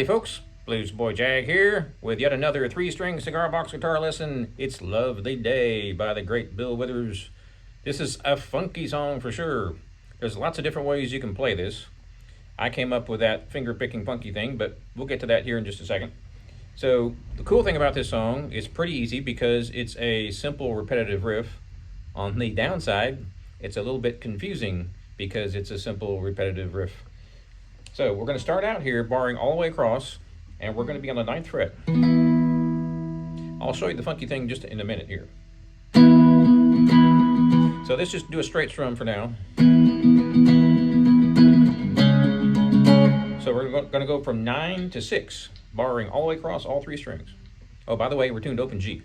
folks, Bluesboyjag here with yet another 3-string cigar box guitar lesson. It's Lovely Day by the great Bill Withers. This is a funky song for sure. There's lots of different ways you can play this. I came up with that finger picking funky thing, but we'll get to that here in just a second. So the cool thing about this song is pretty easy because it's a simple repetitive riff. On the downside, it's a little bit confusing because it's a simple repetitive riff. So we're going to start out here barring all the way across, and we're going to be on the 9th fret. I'll show you the funky thing just in a minute here. So let's just do a straight strum for now. So we're going to go from 9 to 6, barring all the way across all 3 strings. Oh, by the way, we're tuned open G.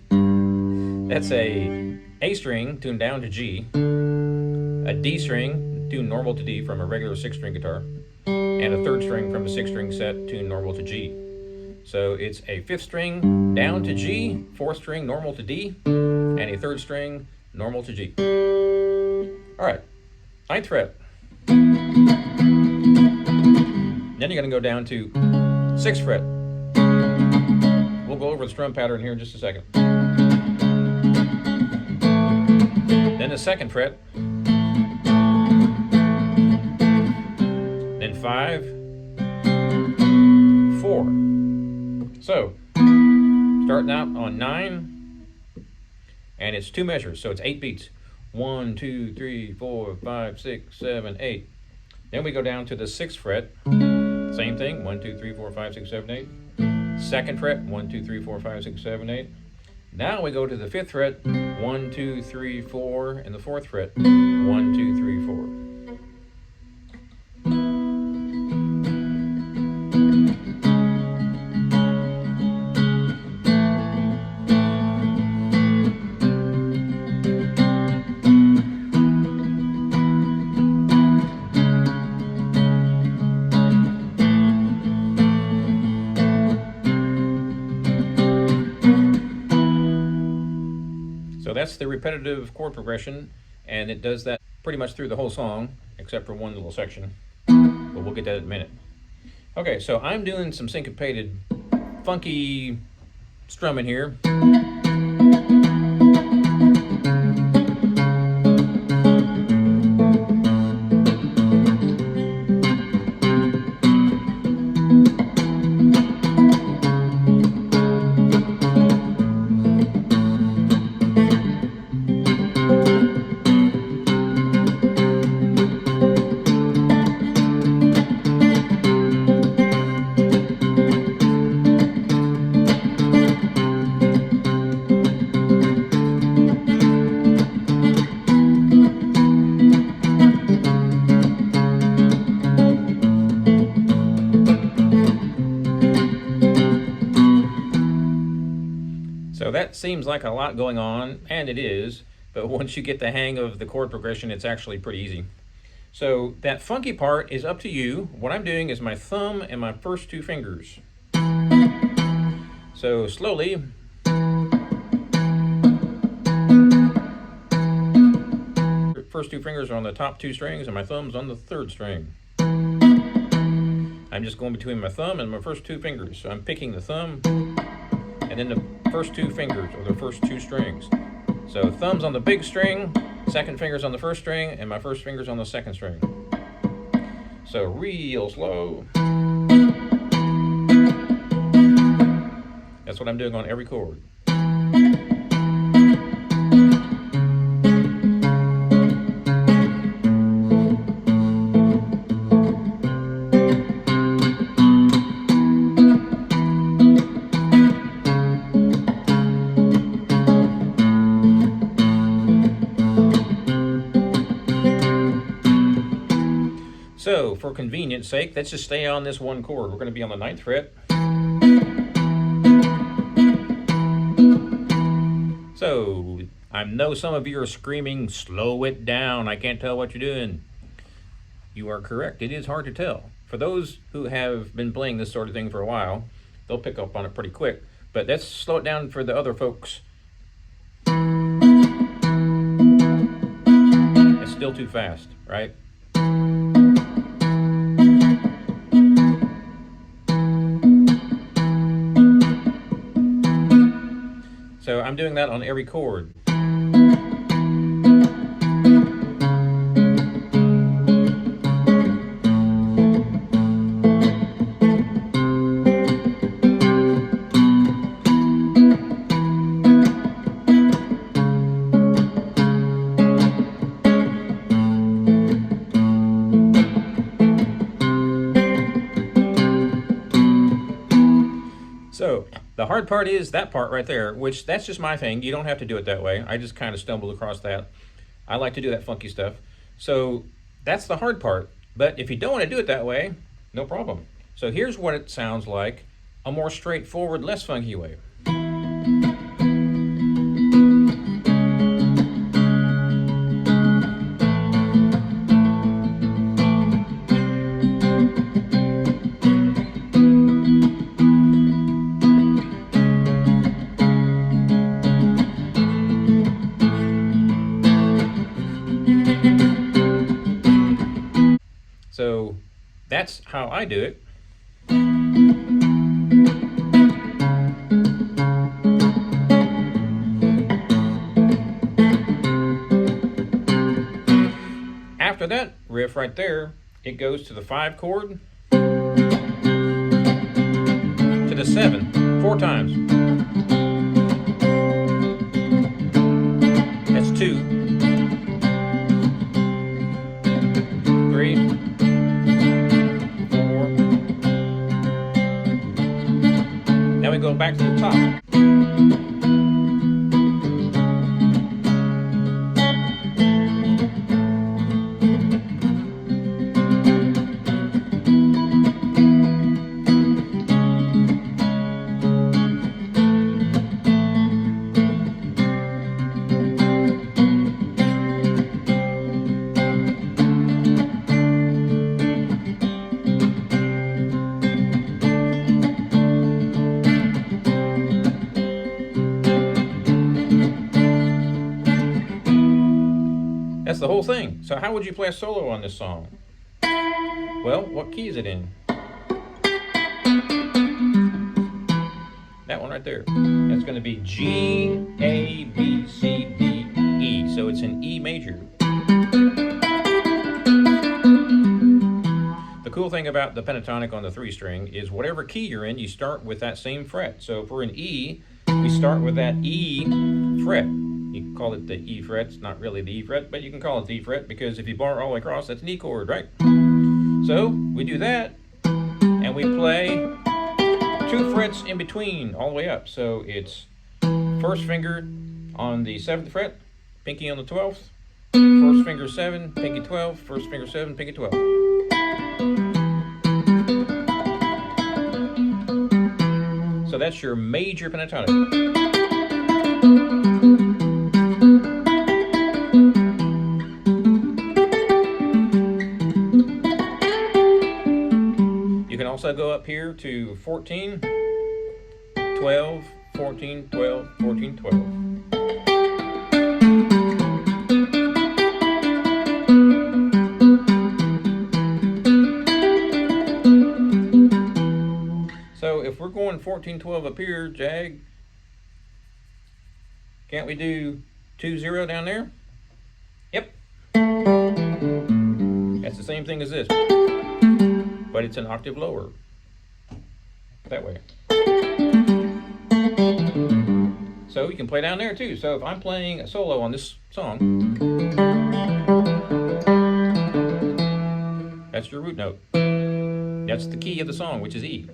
That's a string tuned down to G, a D string tuned normal to D from a regular 6-string guitar, and a 3rd string from a 6-string set tuned normal to G. So it's a 5th string down to G, 4th string normal to D, and a 3rd string normal to G. All right, 9th fret. Then you're going to go down to 6th fret. We'll go over the strum pattern here in just a second. Then the 2nd fret. Then 5, 4. So, starting out on 9, and it's 2 measures, so it's 8 beats. 1, 2, 3, 4, 5, 6, 7, 8. Then we go down to the 6th fret. Same thing, 1, 2, 3, 4, 5, 6, 7, 8. 2nd fret, 1, 2, 3, 4, 5, 6, 7, 8. Now we go to the 5th fret, 1, 2, 3, 4, and the 4th fret, 1, 2, 3, 4. So that's the repetitive chord progression, and it does that pretty much through the whole song, except for one little section, but we'll get that in a minute. Okay, so I'm doing some syncopated, funky strumming here. So that seems like a lot going on, and it is, but once you get the hang of the chord progression, it's actually pretty easy. So that funky part is up to you. What I'm doing is my thumb and my first 2 fingers. So slowly. First 2 fingers are on the top 2 strings, and my thumb's on the 3rd string. I'm just going between my thumb and my first 2 fingers. So I'm picking the thumb, and then the first 2 fingers, or the first 2 strings. So thumb's on the big string, 2nd finger's on the 1st string, and my 1st finger's on the 2nd string. So real slow. That's what I'm doing on every chord. So, for convenience sake, let's just stay on this one chord. We're going to be on the 9th fret. So, I know some of you are screaming, slow it down, I can't tell what you're doing. You are correct, it is hard to tell. For those who have been playing this sort of thing for a while, they'll pick up on it pretty quick. But let's slow it down for the other folks. It's still too fast, right? So I'm doing that on every chord. So the hard part is that part right there, which that's just my thing. You don't have to do it that way. I just kind of stumbled across that. I like to do that funky stuff. So that's the hard part. But if you don't want to do it that way, no problem. So here's what it sounds like, a more straightforward, less funky way. So that's how I do it. After that riff right there, it goes to the 5 chord, to the 7, 4 times. That's 2, 3, 4. Now we go back to the top. That's the whole thing. So how would you play a solo on this song? Well, what key is it in? That one right there. That's going to be G, A, B, C, D, E. So it's an E major. The cool thing about the pentatonic on the 3-string is whatever key you're in, you start with that same fret. So if we're in E, we start with that E fret. You can call it the E fret. It's not really the E fret, but you can call it the E fret because if you bar all the way across, that's an E chord, right? So we do that, and we play 2 frets in between all the way up. So it's first finger on the 7th fret, pinky on the 12th, first finger 7, pinky 12, first finger 7, pinky 12. So that's your major pentatonic. Also go up here to 14, 12, 14, 12, 14, 12. So if we're going 14, 12 up here, Jag, can't we do 2, 0 down there? Yep. That's the same thing as this, but it's an octave lower. That way. So you can play down there too. So if I'm playing a solo on this song, that's your root note. That's the key of the song, which is E.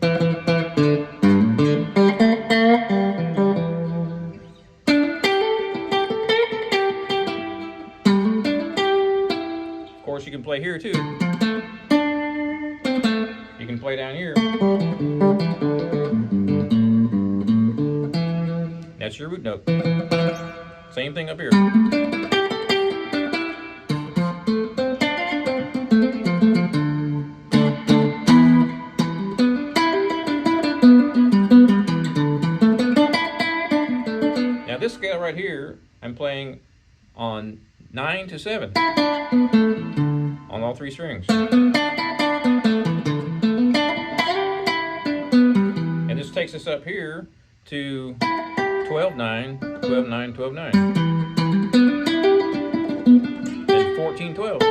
Of course, you can play here too. You can play down here. That's your root note. Same thing up here. Now this scale right here, I'm playing on 9 to 7 on all 3 strings. And this takes us up here to 12 9, 12 9, 12 9, and 14 12.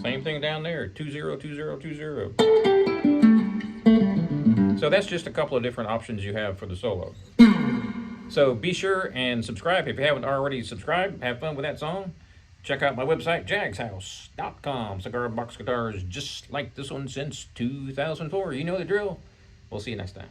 Same thing down there, 2 0 2 0 2 0. So that's just a couple of different options you have for the solo. So be sure and subscribe if you haven't already subscribed. Have fun with that song. Check out my website, jagshouse.com. Cigar box guitars just like this one since 2004. You know the drill. We'll see you next time.